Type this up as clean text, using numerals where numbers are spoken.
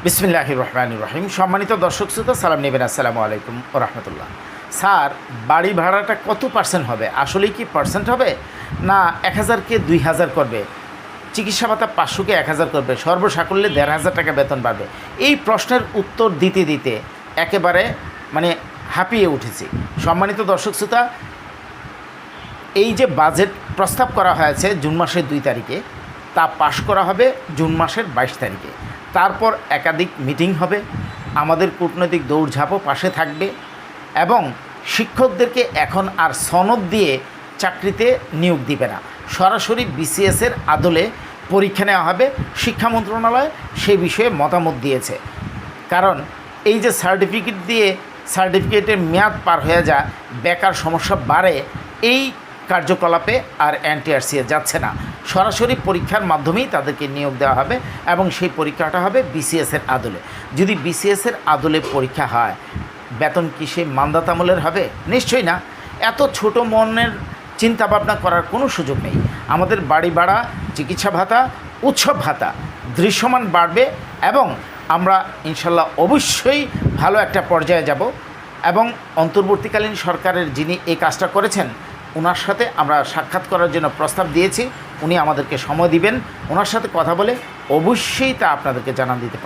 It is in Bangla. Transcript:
বিসমিল্লাহির রহমানির রহিম। সম্মানিত দর্শক শ্রোতা, সালাম নেবেন। আসসালামু আলাইকুম ওয়া রাহমাতুল্লাহ। স্যার, বাড়ি ভাড়াটা কত পার্সেন্ট হবে? আসলেই কি পার্সেন্ট হবে, না 1000কে 2000 করবে, চিকিৎসা ভাতা 500কে 1000 করবে, সর্বসাকুল্যে 1500 টাকা বেতন বাড়বে? এই প্রশ্নের উত্তর দিতে দিতে একেবারে হাঁপিয়ে উঠেছি। সম্মানিত দর্শক শ্রোতা, এই যে বাজেট প্রস্তাব করা হয়েছে জুন মাসের 2 তারিখে, তা পাশ করা হবে জুন মাসের 22 তারিখে। তারপর একাধিক মিটিং হবে, আমাদের কূটনৈতিক দৌড়ঝাঁপও পাশে থাকবে এবং শিক্ষকদেরকে এখন আর সনদ দিয়ে চাকরিতে নিয়োগ দিবে না, সরাসরি বিসিএসের আদলে পরীক্ষা নেওয়া হবে। শিক্ষা মন্ত্রণালয় সেই বিষয়ে মতামত দিয়েছে। কারণ এই যে সার্টিফিকেট দিয়ে সার্টিফিকেটের মেয়াদ পার হয়ে যায়, বেকার সমস্যা বাড়ে, এই কার্যকলাপে আর এনটিআরসি যাচ্ছে না, সরাসরি পরীক্ষার মাধ্যমেই তাদেরকে নিয়োগ দেওয়া হবে এবং সেই পরীক্ষাটা হবে বিসিএসের আদলে। যদি বিসিএসের আদলে পরীক্ষা হয়, বেতন কি সে মান্দাতামূলের হবে? নিশ্চয়ই না। এত ছোট মনের চিন্তাভাবনা করার কোনো সুযোগ নেই। আমাদের বাড়ি ভাড়া, চিকিৎসা ভাতা, উৎসব ভাতা দৃশ্যমান বাড়বে এবং আমরা ইনশাল্লাহ অবশ্যই ভালো একটা পর্যায়ে যাব। এবং অন্তর্বর্তীকালীন সরকারের যিনি এই কাজটা করেছেন, ওনার সাথে আমরা সাক্ষাৎ করার জন্য প্রস্তাব দিয়েছি। উনি আমাদেরকে সময় দিবেন, ওনার সাথে কথা বলে অবশ্যই তা আপনাদেরকে জানান দিতে পারেন।